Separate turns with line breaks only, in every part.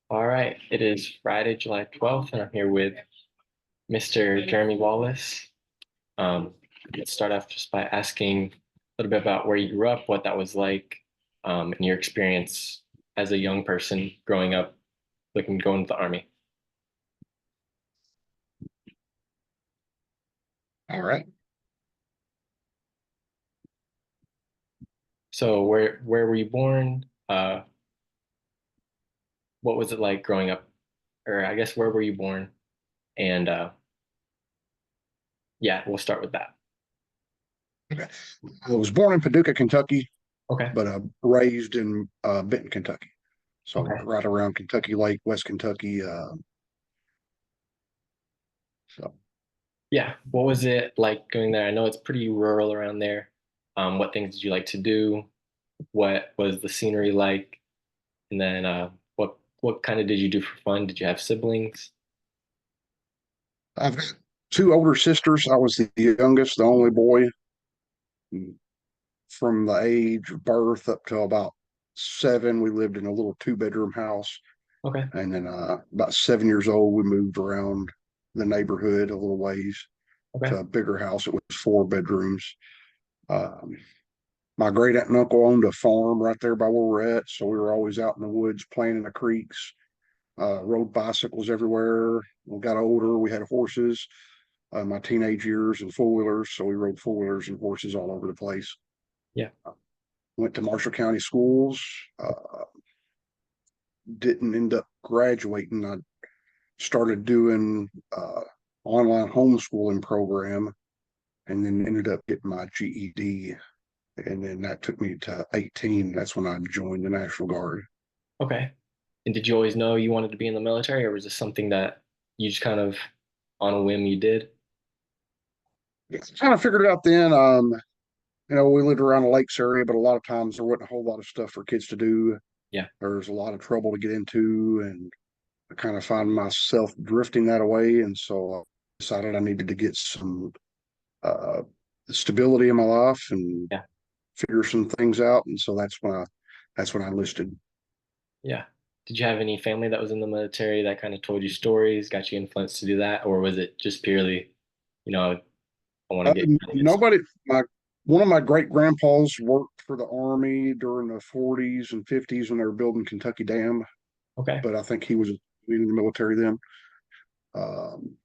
All right, it is Friday, July 12th, and I'm here with Mr. Jeremy Wallace. Let's start off just by asking a little bit about where you grew up, what that was like, and your experience as a young person growing up, looking to go into the Army.
All right.
So, where were you born? What was it like growing up? Or I guess where were you born? And yeah, we'll start with that.
Okay. I was born in Paducah, Kentucky,
Okay.
but raised in Benton, Kentucky. So
Okay.
right around Kentucky Lake, West Kentucky. So
Yeah. What was it like going there? I know it's pretty rural around there. What things did you like to do? What was the scenery like? And then what kind of did you do for fun? Did you have siblings?
I've got two older sisters. I was the youngest, the only boy. From the age of birth up to about 7, we lived in a little 2-bedroom house.
Okay.
And then about 7 years old, we moved around the neighborhood a little ways
Okay.
to a bigger house. It was 4 bedrooms. Um, my great aunt and uncle owned a farm right there by where we're at, so we were always out in the woods playing in the creeks. Rode bicycles everywhere. We got older, we had horses. My teenage years and four wheelers, so we rode four wheelers and horses all over the place.
Yeah.
Went to Marshall County schools. Didn't end up graduating. I started doing online homeschooling program, and then ended up getting my GED. And then that took me to 18. That's when I joined the National Guard.
Okay. And did you always know you wanted to be in the military, or was this something that you just kind of on a whim you did?
Kind of figured it out then. We lived around the lakes area, but a lot of times there wasn't a whole lot of stuff for kids to do.
Yeah.
There's a lot of trouble to get into, and I kind of find myself drifting that away. And so I decided I needed to get some uh, stability in my life and
Yeah.
figure some things out. And so that's when I enlisted.
Yeah. Did you have any family that was in the military that kind of told you stories, got you influenced to do that, or was it just purely, I want to
Uh,
get started?
Nobody, my one of my great grandpas worked for the Army during the 40s and 50s when they were building Kentucky Dam,
Okay.
but I think he was in the military then. Um,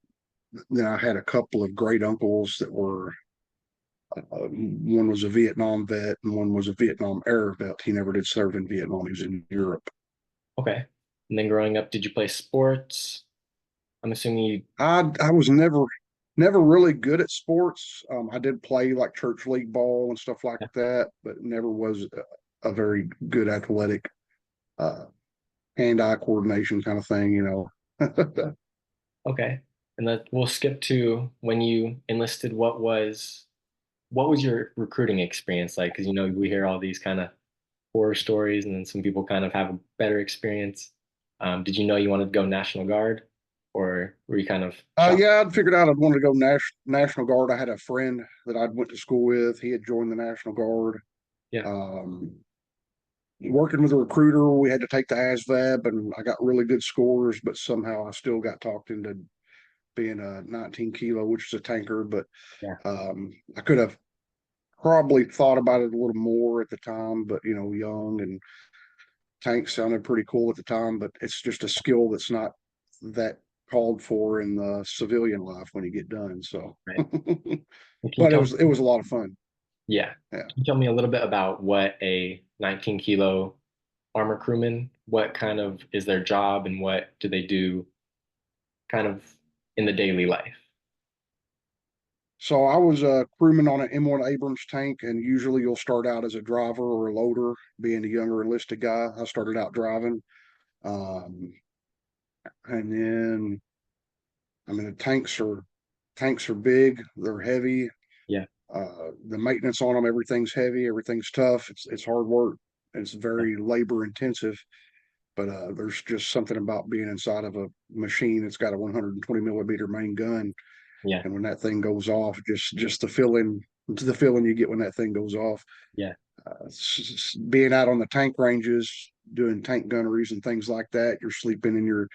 then I had a couple of great uncles that were one was a Vietnam vet and one was a Vietnam era vet. He never did serve in Vietnam. He was in Europe.
Okay. And then growing up, did you play sports? I'm assuming you,
I was never really good at sports. I did play like church league ball and stuff like
yeah.
that, but never was a very good athletic uh, hand-eye coordination kind of thing.
Okay. And that we'll skip to when you enlisted. What was your recruiting experience like? Because we hear all these kind of horror stories, and then some people kind of have a better experience. Did you know you wanted to go National Guard, or were you kind of shocked?
Yeah, I'd figured out I'd wanted to go National Guard. I had a friend that I'd went to school with. He had joined the National Guard.
Yeah.
Um, Working with a recruiter, we had to take the ASVAB, and I got really good scores, but somehow I still got talked into being a 19 kilo, which is a tanker. But
Yeah.
I could have probably thought about it a little more at the time, but young and tanks sounded pretty cool at the time, but it's just a skill that's not that called for in the civilian life when you get done. So,
Right. And can you
but it
tell
was it was a lot of fun.
Yeah.
Yeah.
Can you tell me a little bit about what a 19 kilo armor crewman, what kind of is their job and what do they do kind of in the daily life?
So I was a crewman on an M1 Abrams tank, and usually you'll start out as a driver or a loader. Being a younger enlisted guy, I started out driving, um, and then the tanks are big, they're heavy.
Yeah.
The maintenance on them, everything's heavy, everything's tough. It's hard work. It's
Yeah.
very labor intensive, but there's just something about being inside of a machine that's got a 120 millimeter main gun,
Yeah.
and when that thing goes off, just the feeling you get when that thing goes off.
Yeah.
Being out on the tank ranges, doing tank gunneries and things like that. You're sleeping in your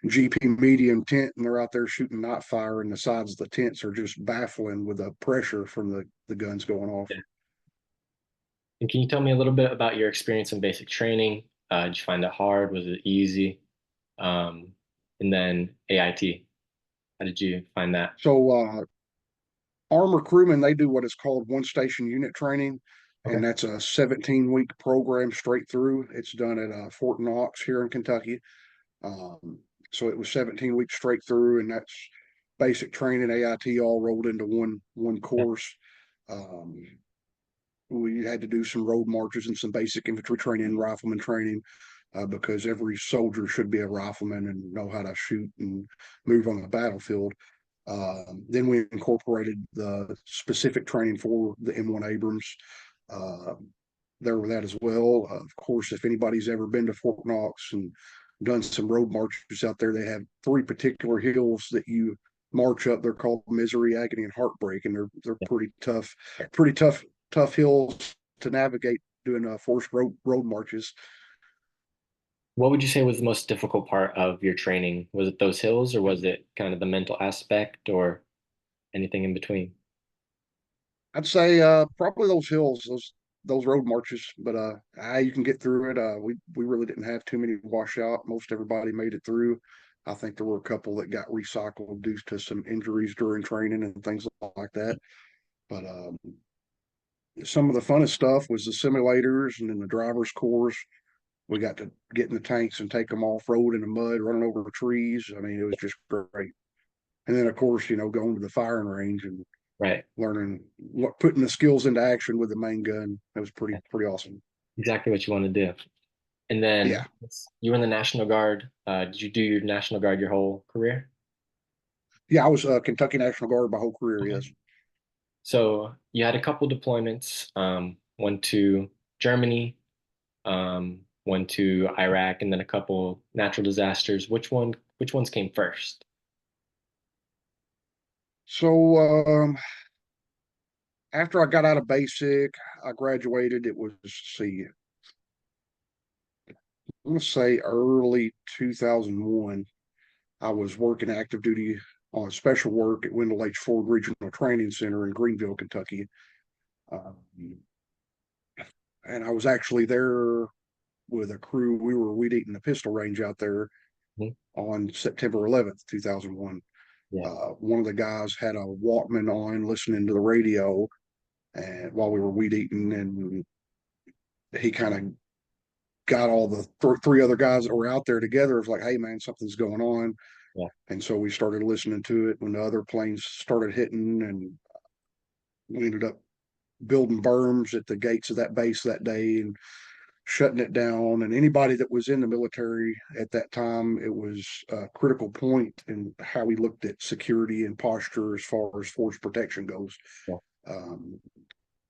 GP medium tent, and they're out there shooting night fire, and the sides of the tents are just baffling with the pressure from the guns going off.
Yeah. And can you tell me a little bit about your experience in basic training? Did you find it hard? Was it easy? Um, and then AIT, how did you find that?
So Armor Crewmen, they do what is called one station unit training,
Okay.
and that's a 17-week program straight through. It's done at Fort Knox here in Kentucky. Um, so it was 17 weeks straight through, and that's basic training, AIT, all rolled into one
Yeah.
course. Um, we had to do some road marches and some basic infantry training, rifleman training, because every soldier should be a rifleman and know how to shoot and move on the battlefield. Then we incorporated the specific training for the M1 Abrams there with that as well. Of course, if anybody's ever been to Fort Knox and done some road marches out there, they have three particular hills that you march up. They're called Misery, Agony, and Heartbreak, and they're
Yeah.
pretty tough hills to navigate doing forced road marches.
What would you say was the most difficult part of your training? Was it those hills, or was it kind of the mental aspect, or anything in between?
I'd say probably those hills, those road marches, but you can get through it. We really didn't have too many washout. Most everybody made it through. I think there were a couple that got recycled due to some injuries during training and things like that. But some of the funnest stuff was the simulators and then the driver's course. We got to get in the tanks and take them off road in the mud, running over trees. I mean, it was just great. And then, of course, going to the firing range and
Right.
learning, putting the skills into action with the main gun. That was pretty awesome.
Exactly what you want to do. And
Yeah,
then you were in the National Guard. Did you do your National Guard your whole career?
yeah. I was Kentucky National Guard my whole career.
Okay.
Yes.
So you had a couple deployments, one to Germany, one to Iraq, and then a couple natural disasters. Which ones came first?
So after I got out of basic, I graduated. It was, let's see, I'm gonna say early 2001. I was working active duty on special work at Wendell H. Ford Regional Training Center in Greenville, Kentucky. Um, and I was actually there with a crew. We were weed eating the pistol range out there
Mhm.
on September 11th, 2001.
Yeah.
One of the guys had a Walkman on listening to the radio and while we were weed eating, and he kind of got all the three other guys that were out there together. It was like, hey man, something's going on.
Yeah.
And so we started listening to it when the other planes started hitting, and we ended up building berms at the gates of that base that day and shutting it down. And anybody that was in the military at that time, it was a critical point in how we looked at security and posture as far as force protection goes.
Yeah.
Um,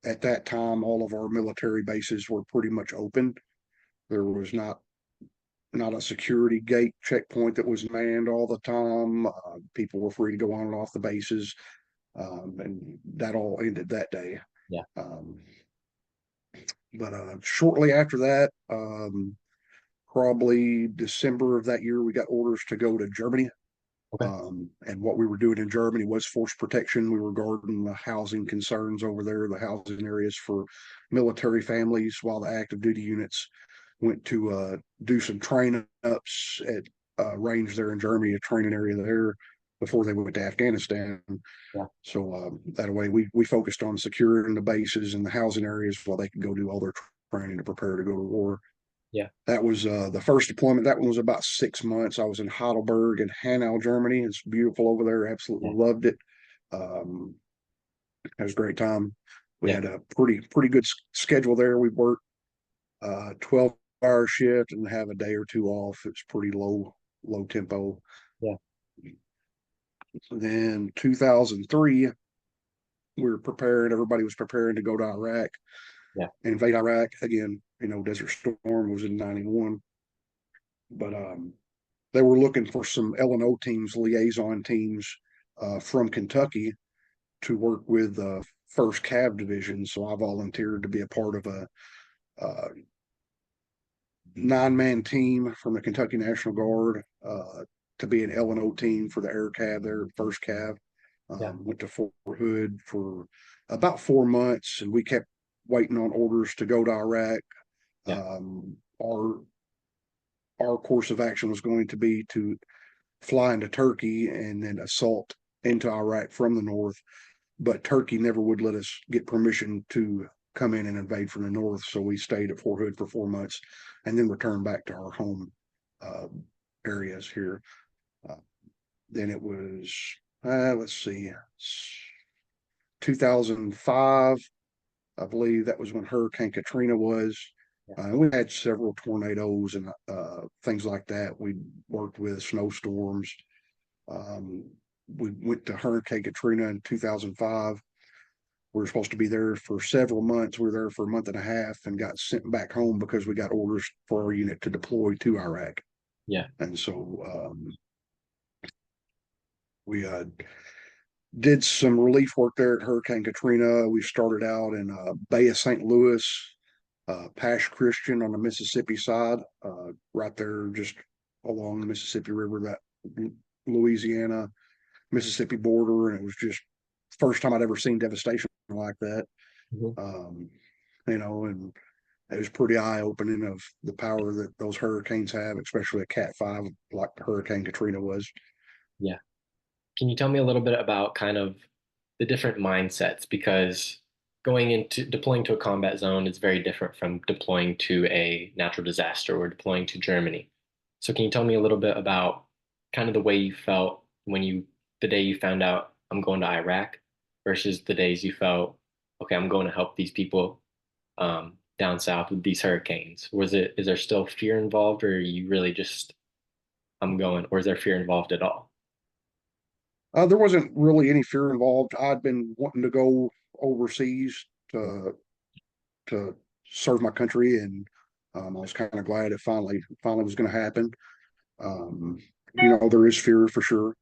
at that time, all of our military bases were pretty much open. There was not a security gate checkpoint that was manned all the time. People were free to go on and off the bases, and that all ended that day.
Yeah.
Um, but shortly after that, probably December of that year, we got orders to go to Germany.
Okay.
And what we were doing in Germany was force protection. We were guarding the housing concerns over there, the housing areas for military families, while the active duty units went to do some train ups at range there in Germany, a training area there before they went to Afghanistan.
Yeah.
So that way we focused on securing the bases and the housing areas while they could go do all their training to prepare to go to war.
Yeah.
That was the first deployment. That one was about 6 months. I was in Heidelberg and Hanau, Germany. It's beautiful over there. Absolutely
Yeah.
loved it. Um, it was a great time. We
Yeah.
had a pretty good schedule there. We worked 12-hour shift and have a day or two off. It's pretty low tempo.
Yeah.
Then 2003, we were prepared. Everybody was preparing to go to Iraq,
Yeah.
invade Iraq again. Desert Storm was in '91, but they were looking for some L&O teams, liaison teams from Kentucky to work with First Cav Division. So I volunteered to be a part of a 9-man team from the Kentucky National Guard to be an L&O team for the Air Cav there, first Cav.
Yeah.
Went to Fort Hood for about 4 months, and we kept waiting on orders to go to Iraq.
Yeah.
Our course of action was going to be to fly into Turkey and then assault into Iraq from the north. But Turkey never would let us get permission to come in and invade from the north. So we stayed at Fort Hood for 4 months and then returned back to our home uh, areas here. Uh, then it was, let's see, 2005. I believe that was when Hurricane Katrina was. We had several tornadoes and things like that. We worked with snowstorms. Um, we went to Hurricane Katrina in 2005. We were supposed to be there for several months. We were there for a month and a half and got sent back home because we got orders for our unit to deploy to Iraq.
Yeah.
And so we did some relief work there at Hurricane Katrina. We started out in Bay of St. Louis, Pash Christian on the Mississippi side, right there just along the Mississippi River, that Louisiana Mississippi border. And it was just first time I'd ever seen devastation like that.
Mhm.
And it was pretty eye opening of the power that those hurricanes have, especially a Cat 5 like Hurricane Katrina was.
Yeah. Can you tell me a little bit about kind of the different mindsets? Because going into deploying to a combat zone is very different from deploying to a natural disaster or deploying to Germany. So can you tell me a little bit about kind of the way you felt the day you found out I'm going to Iraq versus the days you felt, okay, I'm going to help these people down south with these hurricanes? Is there still fear involved, or are you really just, I'm going, or is there fear involved at all?
There wasn't really any fear involved. I'd been wanting to go overseas
Yeah.
to serve my country, and I was kind of glad it finally was going to happen. Um, there is fear for sure.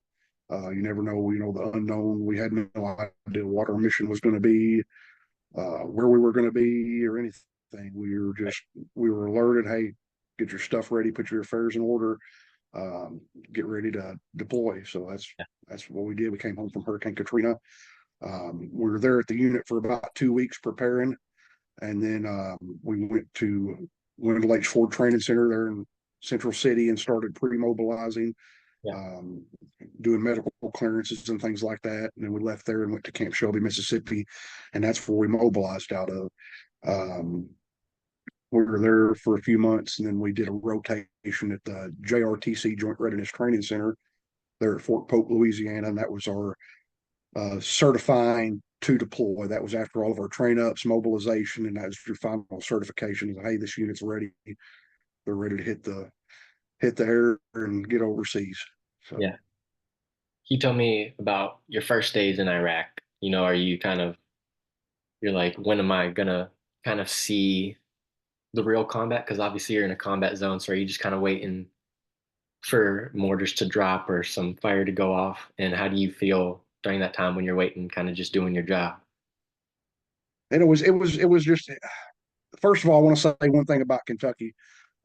You never know, the unknown. We had no idea what our mission was going to be, where we were going to be, or anything. We were alerted, hey, get your stuff ready, put your affairs in order, get ready to deploy. So that's what we did. We came home from Hurricane Katrina. We were there at the unit for about 2 weeks preparing, and then we went to Winter Lakes Ford Training Center there in Central City and started pre-mobilizing,
Yeah.
um, doing medical clearances and things like that. And then we left there and went to Camp Shelby, Mississippi, and that's where we mobilized out of. Um, we were there for a few months, and then we did a rotation at the JRTC Joint Readiness Training Center there at Fort Polk, Louisiana, and that was our certifying to deploy. That was after all of our train ups, mobilization, and that was your final certification. Hey, this unit's ready. They're ready to hit the air and get overseas. So
Yeah. Can you tell me about your first days in Iraq? Are you you're like, when am I gonna kind of see the real combat? Because obviously you're in a combat zone, so are you just kind of waiting for mortars to drop or some fire to go off? And how do you feel during that time when you're waiting, kind of just doing your job?
and it was just, first of all, I want to say one thing about Kentucky.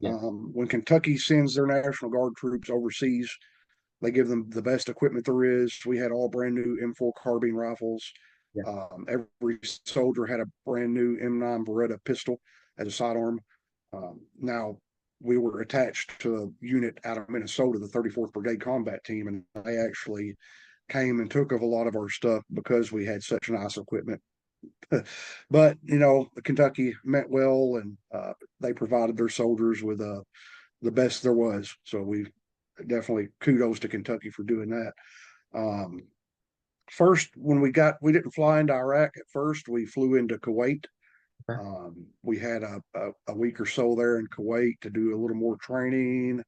Yeah.
When Kentucky sends their National Guard troops overseas, they give them the best equipment there is. We had all brand new M4 carbine rifles.
Yeah.
Every soldier had a brand new M9 Beretta pistol as a sidearm. Now, we were attached to a unit out of Minnesota, the 34th Brigade Combat Team, and they actually came and took of a lot of our stuff because we had such nice equipment. But Kentucky meant well, and they provided their soldiers with the best there was. So we definitely kudos to Kentucky for doing that. Um, First, when we didn't fly into Iraq at first. We flew into Kuwait.
Okay.
We had a week or so there in Kuwait to do a little more training,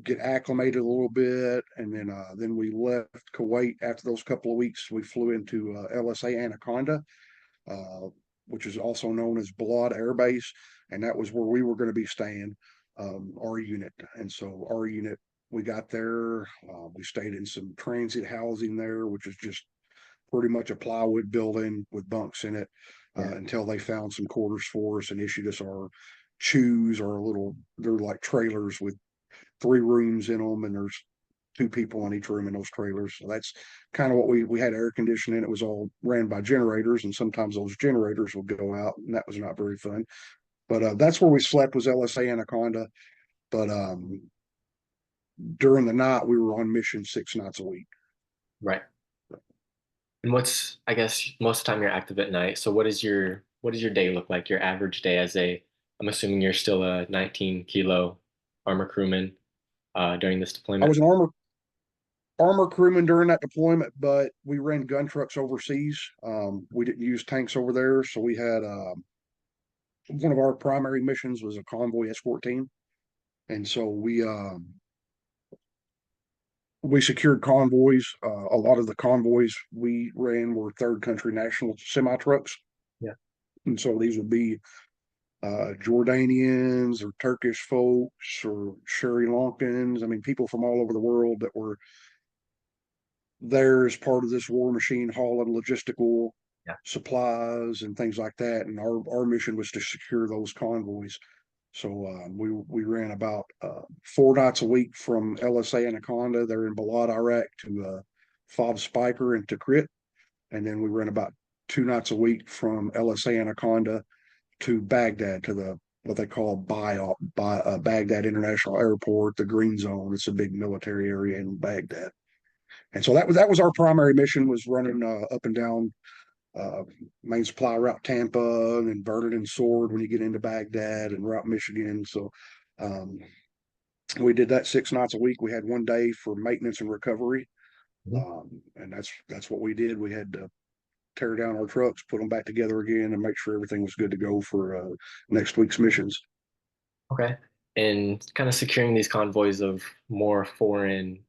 get acclimated a little bit, and then we left Kuwait after those couple of weeks. We flew into LSA Anaconda, uh, which is also known as Balad Air Base, and that was where we were going to be staying, our unit. And so our unit, we got there, we stayed in some transit housing there, which is just pretty much a plywood building with bunks in it,
Yeah.
until they found some quarters for us and issued us our chews are they're like trailers with 3 rooms in them, and there's 2 people in each room in those trailers. So that's kind of what we had air conditioning. It was all ran by generators, and sometimes those generators would go out, and that was not very fun. But that's where we slept, was LSA Anaconda. But during the night, we were on mission 6 nights a week.
Right. And what's, I guess, most of the time you're active at night. So what does your day look like? Your average day as I'm assuming you're still a 19 kilo armor crewman during this
I
deployment.
was an armor crewman during that deployment, but we ran gun trucks overseas. We didn't use tanks over there, so we had one of our primary missions was a convoy escort team, and so we secured convoys. A lot of the convoys we ran were third country national semi trucks,
Yeah.
and so these would be Jordanians or Turkish folks or Sri Lankans. I mean, people from all over the world that were there as part of this war machine, hauling logistical
Yeah.
supplies and things like that. And our mission was to secure those convoys. So we ran about 4 nights a week from LSA Anaconda there in Balad, Iraq, to Fob Spiker and Tikrit. And then we ran about 2 nights a week from LSA Anaconda to Baghdad, to the what they call Baghdad International Airport, the Green Zone. It's a big military area in Baghdad. And so that was our primary mission, was running up and down uh, main supply route Tampa and Vernon and Sword when you get into Baghdad and route Michigan. So um, we did that 6 nights a week. We had one day for maintenance and recovery,
Mhm.
and that's what we did. We had to tear down our trucks, put them back together again, and make sure everything was good to go for next week's missions.
Okay. And kind of securing these convoys of more foreign,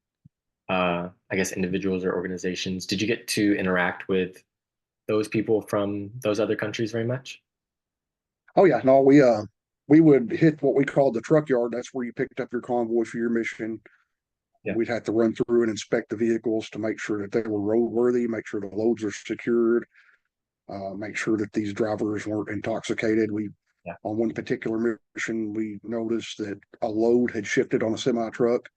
I guess, individuals or organizations. Did you get to interact with those people from those other countries very much?
Oh yeah, no, we would hit what we called the truck yard. That's where you picked up your convoy for your mission.
Yeah.
We'd have to run through and inspect the vehicles to make sure that they were roadworthy, make sure the loads are secured, make sure that these drivers weren't intoxicated. We,
Yeah.
on one particular mission, we noticed that a load had shifted on a semi truck,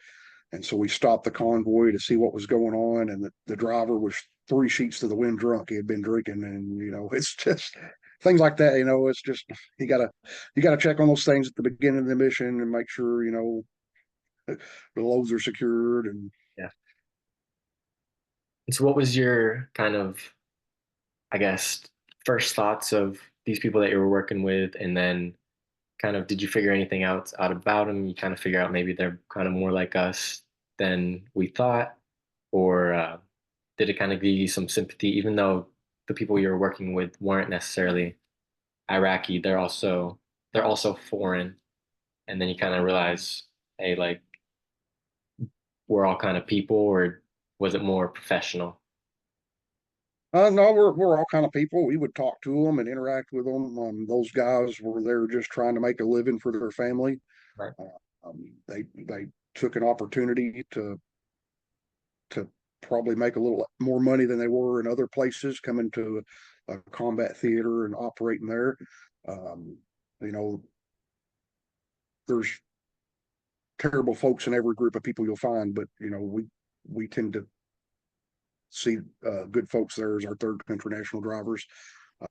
and so we stopped the convoy to see what was going on. And the driver was 3 sheets to the wind drunk. He had been drinking, and it's just things like that. It's just you gotta check on those things at the beginning of the mission and make sure the loads are secured. And
Yeah. And so what was your kind of, I guess, first thoughts of these people that you were working with, and then kind of did you figure anything out about them? You kind of figure out maybe they're kind of more like us than we thought, or did it kind of give you some sympathy, even though the people you were working with weren't necessarily Iraqi, they're also foreign, and then you kind of realize, hey, like we're all kind of people, or was it more professional?
no, we're all kind of people. We would talk to them and interact with them. Those guys were there just trying to make a living for their family.
Right.
They took an opportunity to probably make a little more money than they were in other places, coming to a combat theater and operating there. Um, you know, there's terrible folks in every group of people you'll find, but we tend to see good folks there as our third country national drivers.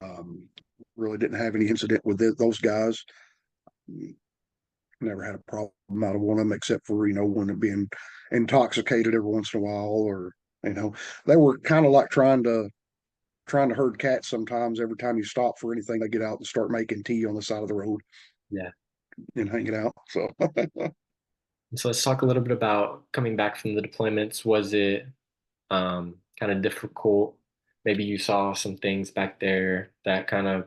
Um, really didn't have any incident with those guys. Never had a problem out of one of them, except for one being intoxicated every once in a while, or you know they were kind of like trying to herd cats. Sometimes every time you stop for anything, they get out and start making tea on the side of the road
Yeah.
and hanging out. So
So let's talk a little bit about coming back from the deployments. Was it kind of difficult? Maybe you saw some things back there that kind of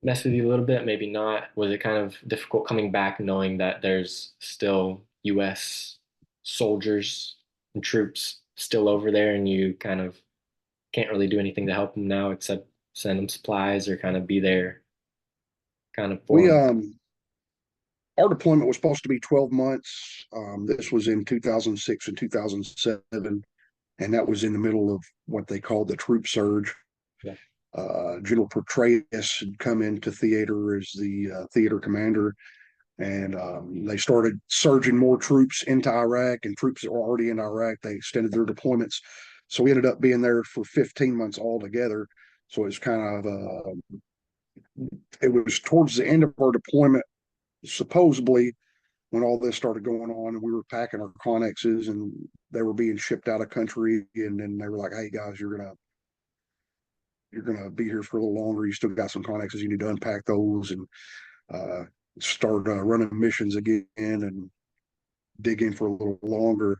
messed with you a little bit, maybe not. Was it kind of difficult coming back knowing that there's still US soldiers and troops still over there and you kind of can't really do anything to help them now except send them supplies or kind of be there kind of for
we
them?
our deployment was supposed to be 12 months. This was in 2006 and 2007, and that was in the middle of what they called the troop surge.
Yeah.
General Petraeus had come into theater as the theater commander, and they started surging more troops into Iraq, and troops that were already in Iraq, they extended their deployments. So we ended up being there for 15 months altogether. So it's kind of it was towards the end of our deployment, supposedly, when all this started going on, and we were packing our Connexes and they were being shipped out of country, and then they were like, "Hey guys, you're gonna be here for a little longer. You still got some Connexes. You need to unpack those and uh, start running missions again and dig in for a little longer."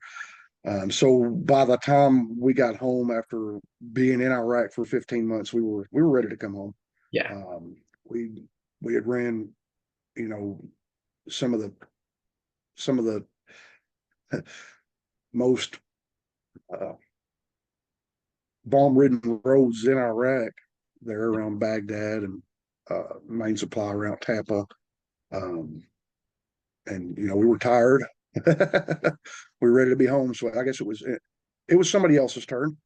So by the time we got home after being in Iraq for 15 months, we were ready to come home.
Yeah.
We had ran, you know, some of the most bomb-ridden roads in Iraq, there around Baghdad, and main supply around Tampa. Um, and we were tired. We were ready to be home. So I guess it was somebody else's turn.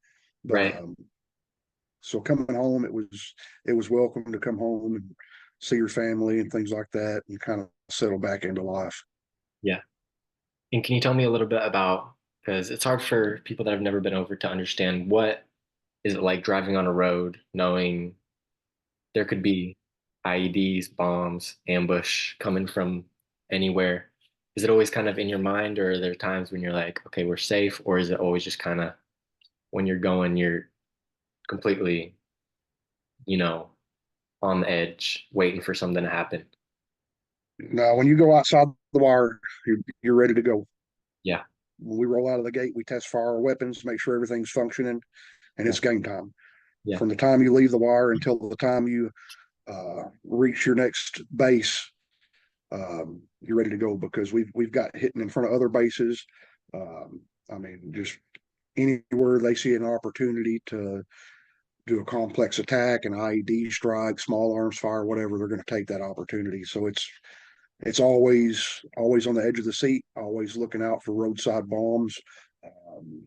But
Right.
so coming home, it was welcome to come home and see your family and things like that, and kind of settle back into life.
Yeah. And can you tell me a little bit about, because it's hard for people that have never been over to understand what is it like driving on a road, knowing there could be IEDs, bombs, ambush coming from anywhere. Is it always kind of in your mind, or are there times when you're like, okay, we're safe, or is it always just kind of when you're going, you're completely, you know, on the edge, waiting for something to happen?
Now, when you go outside the wire, you're ready to go.
Yeah,
When we roll out of the gate, we test fire our weapons, make sure everything's functioning, and
yeah,
it's game time.
yeah,
From the time you leave the wire until the time you reach your next base, you're ready to go, because we've got hitting in front of other bases. I mean, just anywhere they see an opportunity to do a complex attack, an IED strike, small arms fire, whatever, they're going to take that opportunity. So it's always on the edge of the seat, always looking out for roadside bombs. Um,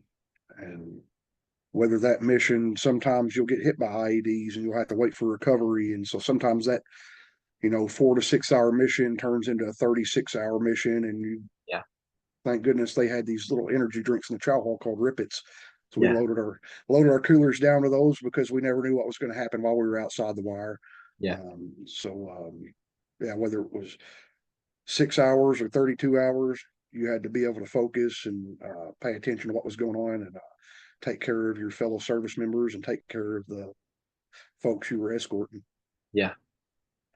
and whether that mission, sometimes you'll get hit by IEDs and you'll have to wait for recovery. And so sometimes that, 4 to 6 hour mission turns into a 36-hour mission. And
yeah,
thank goodness they had these little energy drinks in the chow hall called Rippets. So we
yeah,
loaded our coolers down to those, because we never knew what was going to happen while we were outside the wire.
yeah,
Yeah, whether it was 6 hours or 32 hours, you had to be able to focus and pay attention to what was going on, and take care of your fellow service members and take care of the folks you were escorting.
yeah.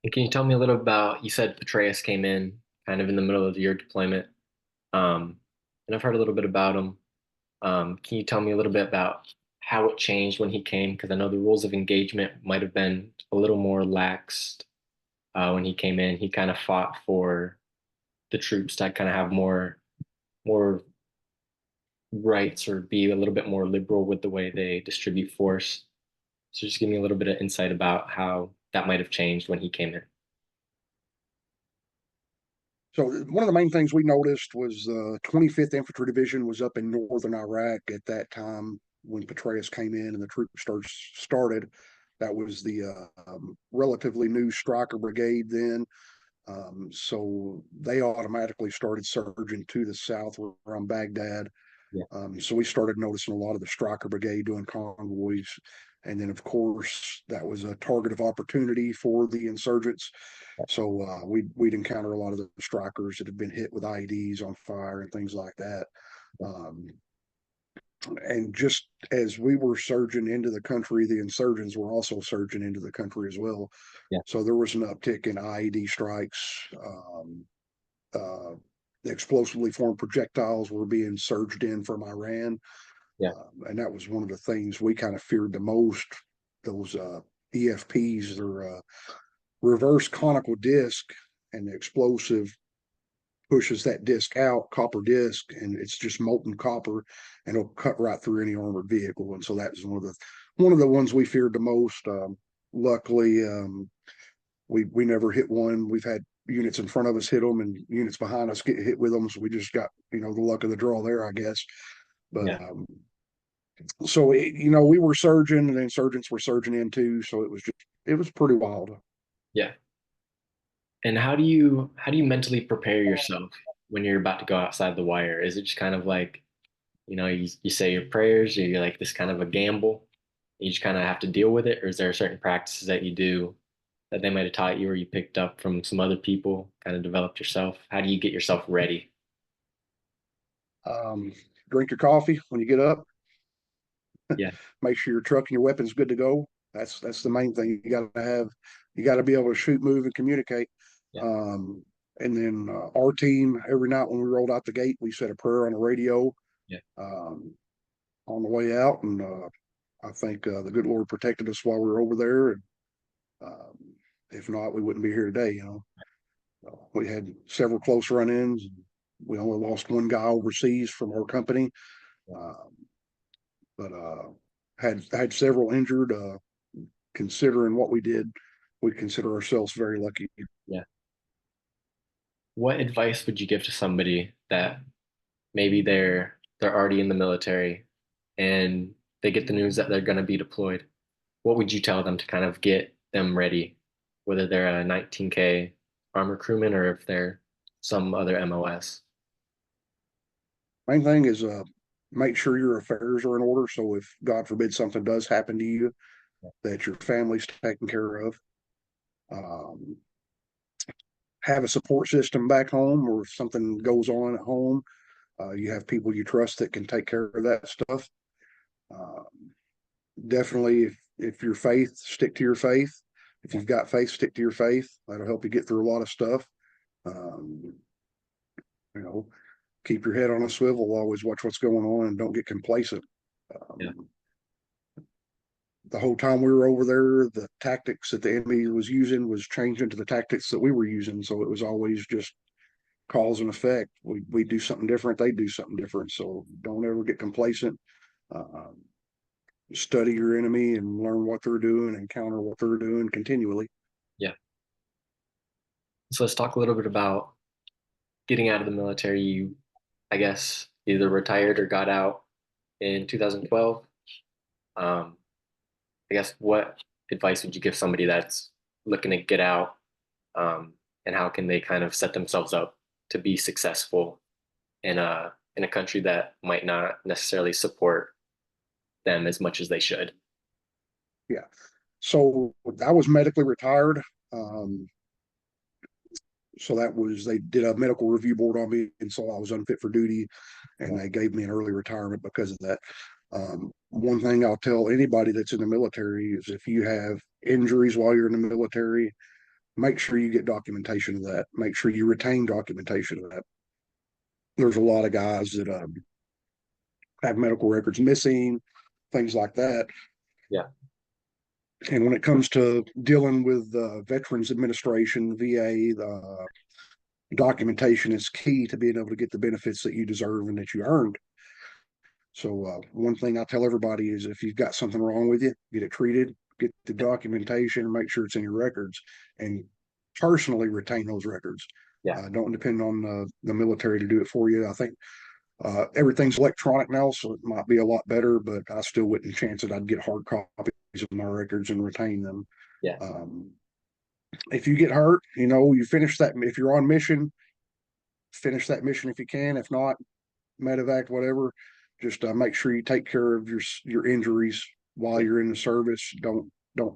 And can you tell me a little about, you said Petraeus came in kind of in the middle of your deployment. And I've heard a little bit about him. Can you tell me a little bit about how it changed when he came? Because I know the rules of engagement might have been a little more laxed when he came in. He kind of fought for the troops to kind of have more rights, or be a little bit more liberal with the way they distribute force. So just give me a little bit of insight about how that might have changed when he came in.
So one of the main things we noticed was the 25th Infantry Division was up in northern Iraq at that time when Petraeus came in and the troops started. That was the relatively new Stryker Brigade then. So they automatically started surging to the south around Baghdad.
Yeah,
So we started noticing a lot of the Stryker Brigade doing convoys. And then, of course, that was a target of opportunity for the insurgents. So we'd encounter a lot of the strikers that had been hit with IEDs on fire and things like that. Um, and just as we were surging into the country, the insurgents were also surging into the country as well.
yeah,
So there was an uptick in IED strikes. Uh, the explosively formed projectiles were being surged in from Iran.
yeah,
And that was one of the things we kind of feared the most. Those EFPs, they're reverse conical disc, and the explosive pushes that disc out, copper disc, and it's just molten copper, and it'll cut right through any armored vehicle. And so that was one of the ones we feared the most. Luckily, we never hit one. We've had units in front of us hit them, and units behind us get hit with them. So we just got the luck of the draw there, I guess. But
yeah,
So we were surging, and then surgeons were surging in too. So it was pretty wild.
Yeah. And how do you mentally prepare yourself when you're about to go outside the wire? Is it just kind of like, you say your prayers, or you're like this kind of a gamble? You just kind of have to deal with it, or is there certain practices that you do that they might have taught you or you picked up from some other people, kind of developed yourself? How do you get yourself ready?
Um, Drink your coffee when you get up.
Yeah,
Make sure your truck and your weapon's good to go. That's the main thing. You got to be able to shoot, move, and communicate.
yeah,
Um, and then our team, every night when we rolled out the gate, we said a prayer on the radio
yeah,
um, on the way out, and I think the good Lord protected us while we were over there. And um, if not, we wouldn't be here today. We had several close run-ins. We only lost one guy overseas from our company, um, but had several injured. Considering what we did, we consider ourselves very lucky.
yeah. What advice would you give to somebody that maybe they're already in the military and they get the news that they're going to be deployed? What would you tell them to kind of get them ready, whether they're a 19K armor crewman or if they're some other MOS?
Main thing is make sure your affairs are in order. So if God forbid something does happen to you, that your family's taken care of. Um, have a support system back home, or if something goes on at home, you have people you trust that can take care of that stuff. Um, Definitely, if your faith, stick to your faith. If you've got faith, stick to your faith. That'll help you get through a lot of stuff. Um, you know, keep your head on a swivel. Always watch what's going on and don't get complacent.
Yeah,
Um, the whole time we were over there, the tactics that the enemy was using was changing to the tactics that we were using. So it was always just cause and effect. We do something different, they do something different. So don't ever get complacent. Uh, Study your enemy and learn what they're doing and counter what they're doing continually.
yeah. So let's talk a little bit about getting out of the military. You, I guess, either retired or got out in 2012. Um, I guess what advice would you give somebody that's looking to get out, and how can they kind of set themselves up to be successful in a country that might not necessarily support them as much as they should?
Yeah. So I was medically retired. Um, so they did a medical review board on me, and so I was unfit for duty, and they gave me an early retirement because of that. One thing I'll tell anybody that's in the military is if you have injuries while you're in the military, make sure you get documentation of that. Make sure you retain documentation of that. There's a lot of guys that have medical records missing, things like that.
Yeah,
And when it comes to dealing with the Veterans Administration, VA, the documentation is key to being able to get the benefits that you deserve and that you earned. So one thing I tell everybody is if you've got something wrong with you, get it treated, get the documentation, and make sure it's in your records, and personally retain those records.
yeah,
Don't depend on the military to do it for you. I think everything's electronic now, so it might be a lot better, but I still wouldn't chance it. I'd get hard copies of my records and retain them.
yeah,
Um, if you get hurt, you finish that. If you're on mission, finish that mission if you can. If not, medevac, whatever. Just make sure you take care of your injuries while
yeah,
you're in the service. Don't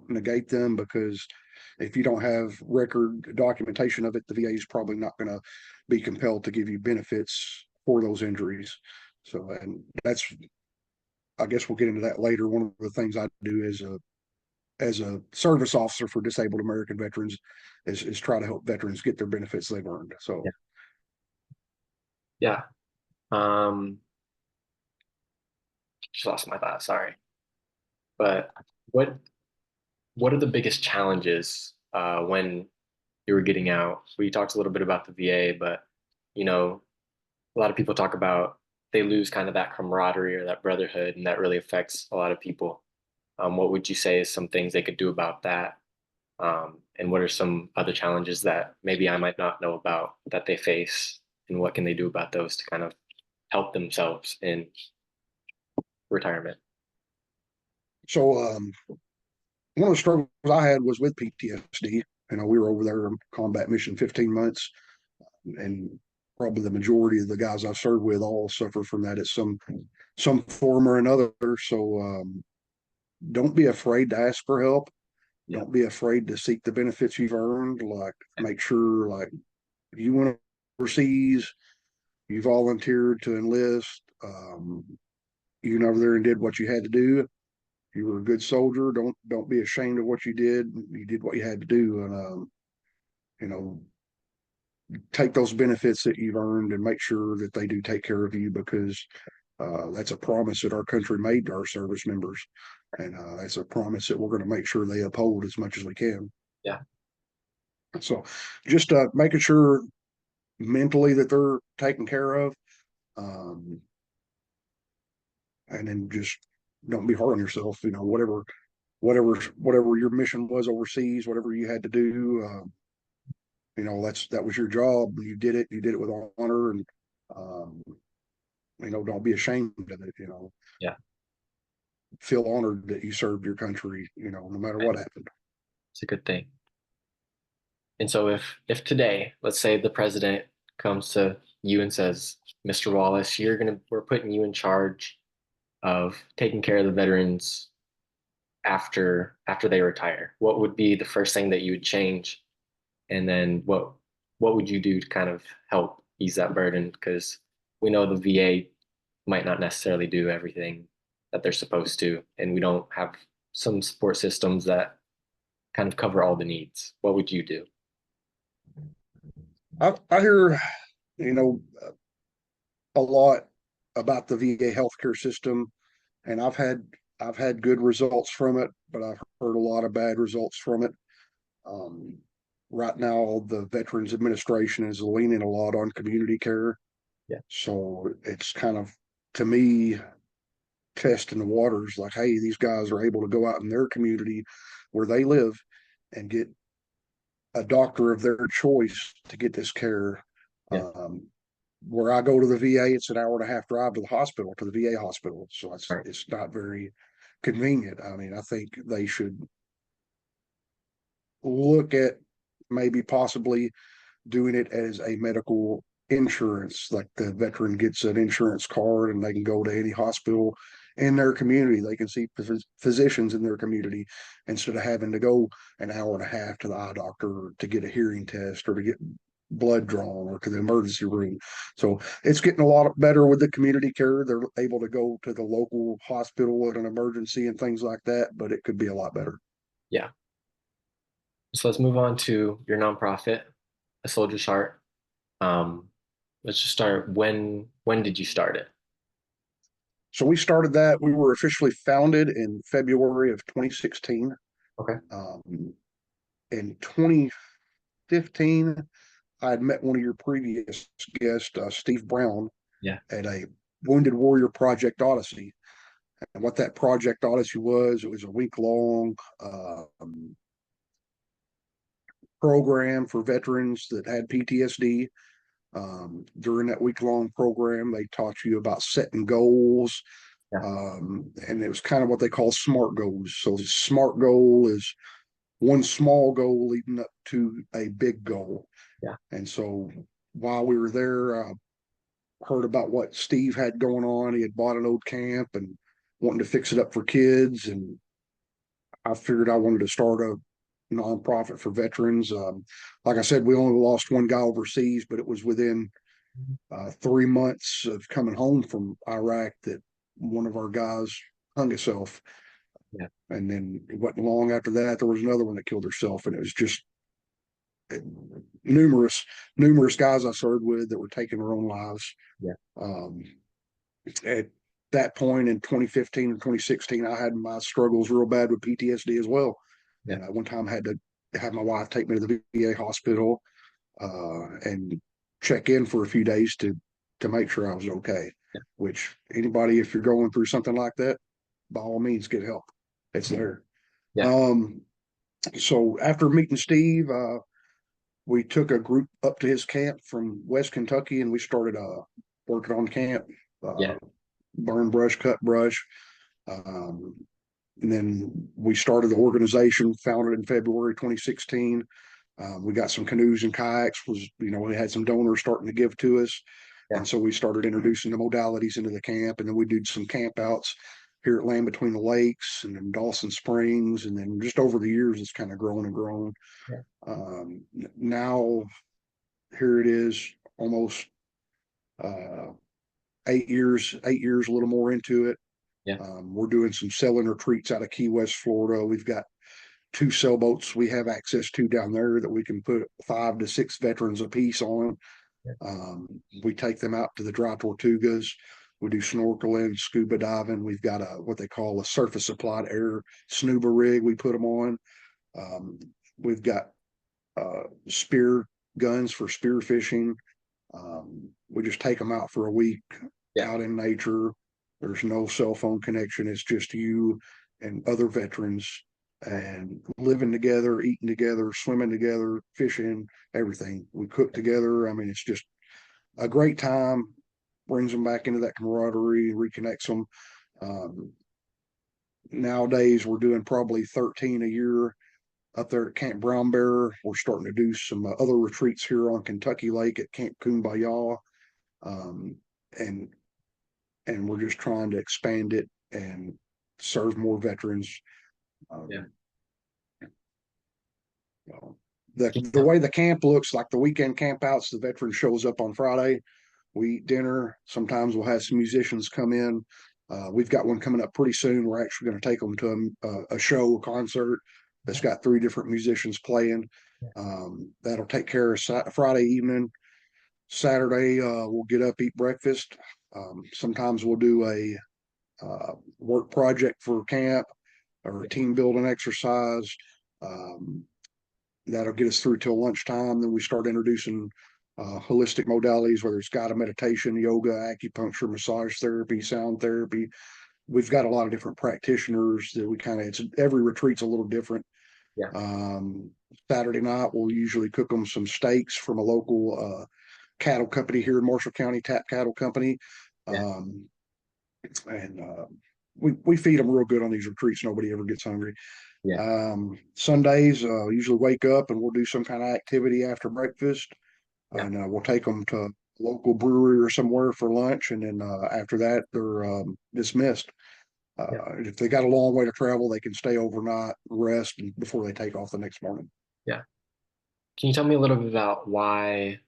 negate them, because if you don't have record documentation of it, the VA is probably not going to be compelled to give you benefits for those injuries. So, and that's, I guess we'll get into that later. One of the things I do as a service officer for disabled American veterans is try to help veterans get their benefits they've earned. So
yeah, yeah. Um, just lost my thought. Sorry, but what what are the biggest challenges when you were getting out? We talked a little bit about the VA, but you know, a lot of people talk about they lose kind of that camaraderie or that brotherhood, and that really affects a lot of people. What would you say is some things they could do about that? And what are some other challenges that maybe I might not know about that they face, and what can they do about those to kind of help themselves in retirement?
So one of the struggles I had was with PTSD. We were over there on combat mission 15 months, and probably the majority of the guys I served with all suffer from that at some form or another. So don't be afraid to ask for help.
Yeah.
Don't be afraid to seek the benefits you've earned. Like, make sure, like, if you went overseas, you volunteered to enlist, you went over there and did what you had to do. You were a good soldier. Don't be ashamed of what you did. You did what you had to do, and you know, take those benefits that you've earned and make sure that they do take care of you, because that's a promise that our country made to our service members, and that's a promise that we're going to make sure they uphold as much as we can.
Yeah.
So, just making sure mentally that they're taken care of, um, and then just don't be hard on yourself. Whatever your mission was overseas, whatever you had to do, that was your job. You did it. You did it with honor, and um, don't be ashamed of it.
Yeah.
Feel honored that you served your country. No matter what happened.
It's a good thing. And so if today, let's say the president comes to you and says, Mr. Wallace, we're putting you in charge of taking care of the veterans after they retire, what would be the first thing that you would change? And then what would you do to kind of help ease that burden? Because we know the VA might not necessarily do everything that they're supposed to, and we don't have some support systems that kind of cover all the needs. What would you do?
I hear, you know, a lot about the VA healthcare system, and I've had good results from it, but I've heard a lot of bad results from it. Um, right now, the Veterans Administration is leaning a lot on community care,
Yeah.
so it's kind of, to me, testing the waters. Like, hey, these guys are able to go out in their community where they live and get a doctor of their choice to get this care.
Yeah.
Um, where I go to the VA, it's an hour and a half drive to the hospital, to the VA hospital. So
All right.
it's not very convenient. I mean, I think they should look at maybe possibly doing it as a medical insurance, like the veteran gets an insurance card and they can go to any hospital in their community. They can see physicians in their community instead of having to go an hour and a half to the eye doctor to get a hearing test or to get blood drawn or to the emergency room. So it's getting a lot better with the community care. They're able to go to the local hospital at an emergency and things like that, but it could be a lot better.
Yeah. So let's move on to your nonprofit, A Soldier's Heart. Um, let's just start. When did you start it?
So we started that. We were officially founded in February of 2016.
Okay.
In 2015, I had met one of your previous guests, Steve Brown,
Yeah.
at a Wounded Warrior Project Odyssey. And what that Project Odyssey was, it was a week-long program for veterans that had PTSD. During that week-long program, they taught you about setting goals,
Yeah.
and it was kind of what they call SMART goals. So the SMART goal is one small goal leading up to a big goal.
Yeah.
And so while we were there, heard about what Steve had going on. He had bought an old camp and wanting to fix it up for kids. And I figured I wanted to start a nonprofit for veterans. Like I said, we only lost one guy overseas, but it was within 3 months of coming home from Iraq that one of our guys hung himself.
Yeah.
And then it wasn't long after that, there was another one that killed herself. And it was just numerous guys I served with that were taking their own lives.
Yeah.
At that point in 2015 and 2016, I had my struggles real bad with PTSD as well.
Yeah.
And one time I had to have my wife take me to the VA hospital and check in for a few days to make sure I was okay.
Yeah.
Which, anybody, if you're going through something like that, by all means, get help. It's there.
Yeah.
So after meeting Steve, we took a group up to his camp from West Kentucky, and we started working on camp,
Yeah.
burn brush, cut brush. Um, And then we started the organization, founded in February 2016. We got some canoes and kayaks. We had some donors starting to give to us,
Yeah.
and so we started introducing the modalities into the camp. And then we did some camp outs here at Land Between the Lakes and in Dawson Springs. And then just over the years, it's kind of grown and grown.
Yeah.
Now here it is, almost 8 years, a little more into it.
Yeah.
We're doing some sailing retreats out of Key West, Florida. We've got 2 sailboats we have access to down there that we can put 5 to 6 veterans apiece on.
Yeah.
We take them out to the dry Tortugas. We do snorkeling, scuba diving. We've got what they call a surface applied air snuba rig we put them on. We've got spear guns for spear fishing. We just take them out for a week out in nature. There's no cell phone connection. It's just you and other veterans and living together, eating together, swimming together, fishing, everything. We cook together. I mean, it's just a great time, brings them back into that camaraderie, reconnects them. Nowadays, we're doing probably 13 a year up there at Camp Brown Bear. We're starting to do some other retreats here on Kentucky Lake at Camp Kumbaya. Um, and and we're just trying to expand it and serve more veterans.
Yeah.
The way the camp looks, like the weekend camp outs, the veteran shows up on Friday. We eat dinner. Sometimes we'll have some musicians come in. We've got one coming up pretty soon. We're actually going to take them to a show, a concert that's got 3 different musicians playing. That'll take care of Friday evening. Saturday, we'll get up, eat breakfast. Sometimes we'll do a work project for camp or a team building exercise. That'll get us through till lunchtime. Then we start introducing holistic modalities, whether it's guided meditation, yoga, acupuncture, massage therapy, sound therapy. We've got a lot of different practitioners that every retreat's a little different.
Yeah.
Saturday night, we'll usually cook them some steaks from a local cattle company here in Marshall County, Tap Cattle Company.
Yeah.
And we feed them real good on these retreats. Nobody ever gets hungry.
Yeah.
Sundays, usually wake up and we'll do some kind of activity after breakfast.
Yeah.
And we'll take them to a local brewery or somewhere for lunch. And then after that, they're dismissed. If they got a long way to travel, they can stay overnight, rest before they take off the next morning.
Yeah. Can you tell me a little bit about why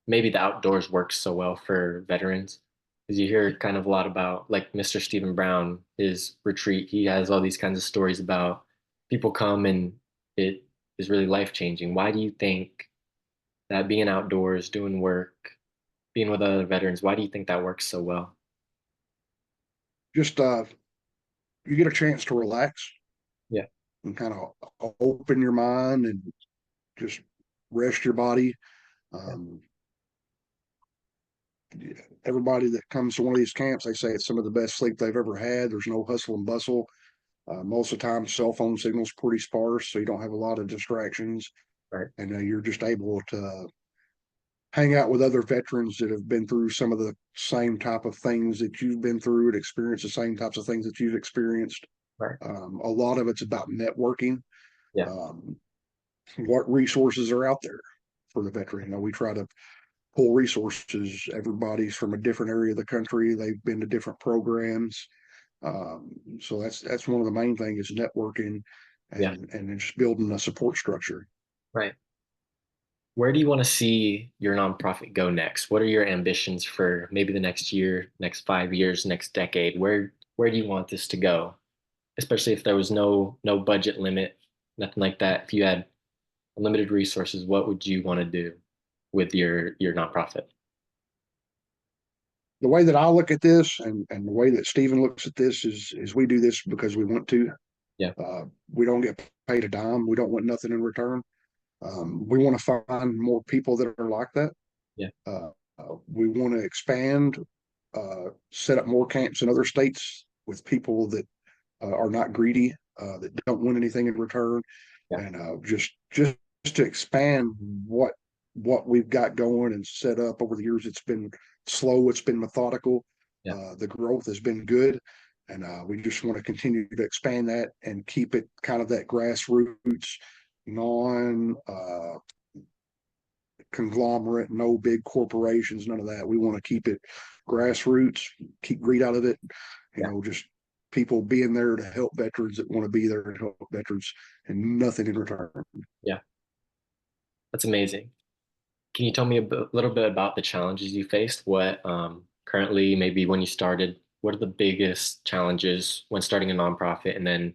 maybe the outdoors works so well for veterans? Because you hear kind of a lot about, like, Mr. Stephen Brown, his retreat. He has all these kinds of stories about people come and it is really life changing. Why do you think that being outdoors, doing work, being with other veterans, why do you think that works so well?
Just you get a chance to relax.
Yeah.
And kind of open your mind and just rest your body. Everybody that comes to one of these camps, they say it's some of the best sleep they've ever had. There's no hustle and bustle. Most of the time, cell phone signal's pretty sparse, so you don't have a lot of distractions.
Right.
And you're just able to hang out with other veterans that have been through some of the same type of things that you've been through and experienced the same types of things that you've experienced.
Right.
A lot of it's about networking.
Yeah.
What resources are out there for the veteran? We try to pull resources. Everybody's from a different area of the country. They've been to different programs. So that's one of the main things is networking
Yeah.
and just building a support structure.
Right. Where do you want to see your nonprofit go next? What are your ambitions for maybe the next year, next 5 years, next decade? Where do you want this to go? Especially if there was no budget limit, nothing like that. If you had unlimited resources, what would you want to do with your nonprofit?
The way that I look at this and the way that Stephen looks at this is we do this because we want to.
Yeah.
We don't get paid a dime. We don't want nothing in return. We want to find more people that are like that.
Yeah.
We want to expand, set up more camps in other states with people that are not greedy, that don't want anything in return,
Yeah.
and just to expand what we've got going and set up over the years. It's been slow. It's been methodical.
Yeah.
The growth has been good, And we just want to continue to expand that and keep it kind of that grassroots, non conglomerate, no big corporations, none of that. We want to keep it grassroots, keep greed out of it,
Yeah.
just people being there to help veterans that want to be there to help veterans and nothing in return.
Yeah. That's amazing. Can you tell me little bit about the challenges you faced? What currently, maybe when you started, what are the biggest challenges when starting a nonprofit and then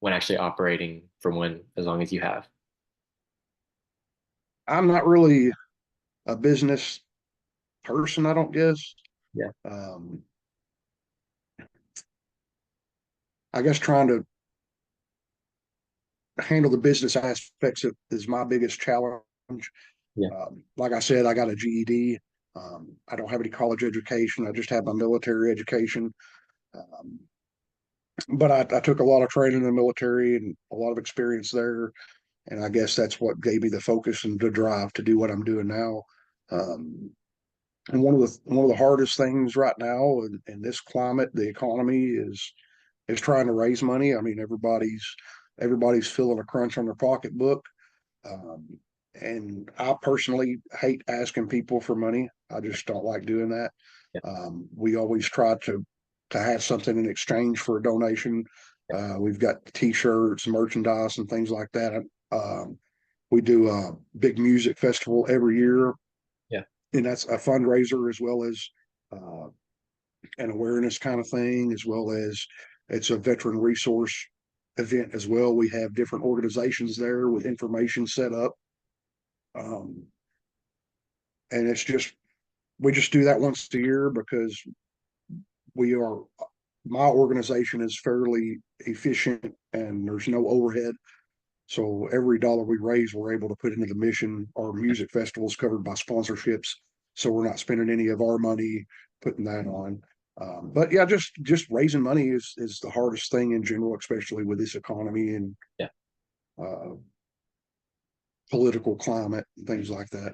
when actually operating for one as long as you have?
I'm not really a business person, I don't guess.
Yeah.
Um, I guess trying to handle the business aspects is my biggest challenge.
Yeah.
Like I said, I got a GED. I don't have any college education. I just have my military education. Um, but I took a lot of training in the military and a lot of experience there. And I guess that's what gave me the focus and the drive to do what I'm doing now. Um, and one of the hardest things right now in this climate, the economy is trying to raise money. I mean, everybody's feeling a crunch on their pocketbook. Um, and I personally hate asking people for money. I just don't like doing that.
Yeah.
We always try to have something in exchange for a donation. We've got T-shirts, merchandise, and things like that. Um, we do a big music festival every year,
Yeah.
and that's a fundraiser as well as uh, an awareness kind of thing, as well as it's a veteran resource event as well. We have different organizations there with information set up. Um, and we just do that once a year because we are, my organization is fairly efficient and there's no overhead. So every dollar we raise, we're able to put into the mission. Our music festival is covered by sponsorships. So we're not spending any of our money putting that on. But yeah, just raising money is the hardest thing in general, especially with this economy and
Yeah.
uh, political climate and things like that.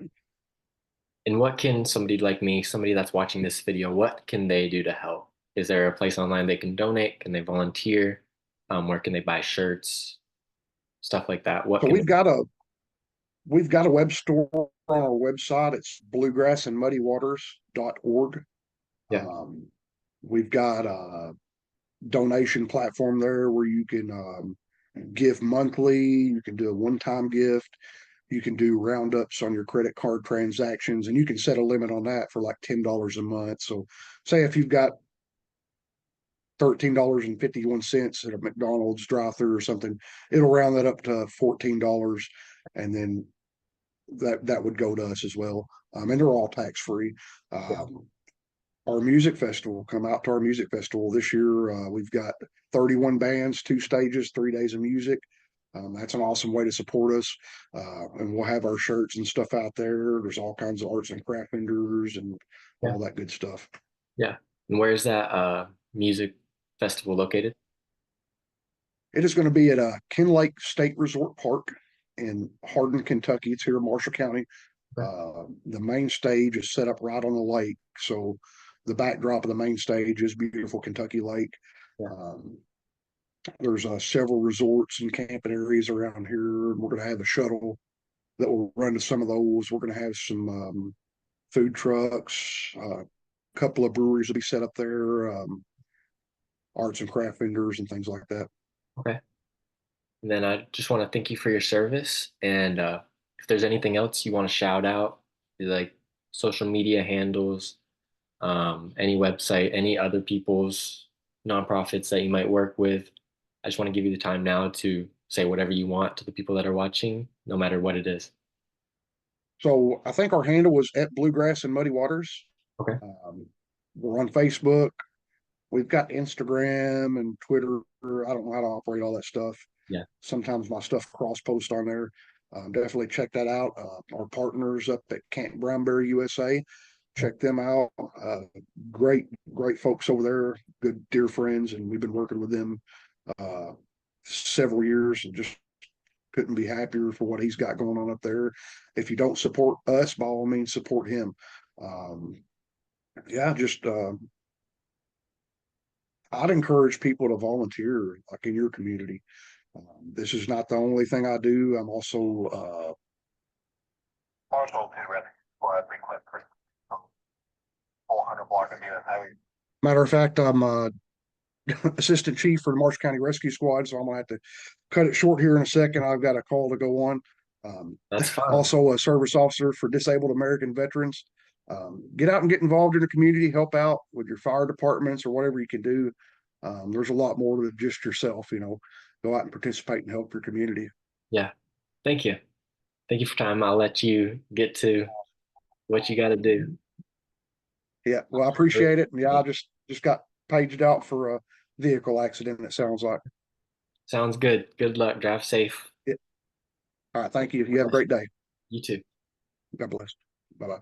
And what can somebody like me, somebody that's watching this video, what can they do to help? Is there a place online they can donate? Can they volunteer? Where can they buy shirts? Stuff like that. What
So
can they?
we've got a web store on our website. It's bluegrassandmuddywaters.org.
Yeah.
Um, we've got a donation platform there where you can give monthly. You can do a one-time gift. You can do roundups on your credit card transactions, and you can set a limit on that for like $10 a month. So, say if you've got $13.51 at a McDonald's drive-through or something, it'll round that up to $14, and then that would go to us as well. And they're all tax free.
Yeah.
Our music festival, come out to our music festival this year. We've got 31 bands, 2 stages, 3 days of music. That's an awesome way to support us. And we'll have our shirts and stuff out there. There's all kinds of arts and craft vendors and
Yeah.
all that good stuff.
Yeah. And where's that music festival located?
It is going to be at Ken Lake State Resort Park in Hardin, Kentucky. It's here in Marshall County.
Okay.
The main stage is set up right on the lake. So the backdrop of the main stage is beautiful Kentucky Lake.
Yeah.
There's several resorts and camping areas around here. We're going to have a shuttle that will run to some of those. We're going to have some food trucks, a couple of breweries will be set up there, arts and craft vendors and things like that.
Okay. And then I just want to thank you for your service. And if there's anything else you want to shout out, like social media handles, any website, any other people's nonprofits that you might work with, I just want to give you the time now to say whatever you want to the people that are watching, no matter what it is.
So I think our handle was at Bluegrass and Muddy Waters.
Okay.
Um, we're on Facebook. We've got Instagram and Twitter. I don't know how to operate all that stuff.
Yeah.
Sometimes my stuff cross post on there. Definitely check that out. Our partners up at Camp Brownberry USA, check them out. Great, great folks over there, good dear friends, and we've been working with them uh, several years and just couldn't be happier for what he's got going on up there. If you don't support us, by all means, support him. Yeah, just I'd encourage people to volunteer, like in your community. This is not the only thing I do. I'm also matter of fact, I'm assistant chief for the Marshall County Rescue Squad, so I'm gonna have to cut it short here in a second. I've got a call to go on.
That's fine.
Also a service officer for disabled American veterans. Get out and get involved in the community, help out with your fire departments or whatever you can do. There's a lot more than just yourself, go out and participate and help your community.
Yeah. Thank you. Thank you for time. I'll let you get to what you got to do.
Yeah, well, I appreciate it. Yeah, I just got paged out for a vehicle accident, it sounds like.
Sounds good. Good luck. Drive safe.
Yeah. All right, thank you. You have a great day.
You too.
God bless. Bye-bye.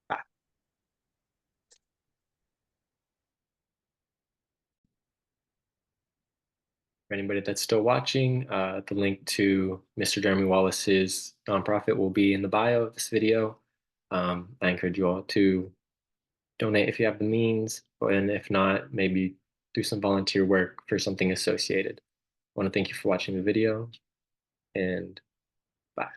Bye. For anybody that's still watching, the link to Mr. Jeremy Wallace's nonprofit will be in the bio of this video. I encourage you all to donate if you have the means, and if not, maybe do some volunteer work for something associated. I want to thank you for watching the video, and bye.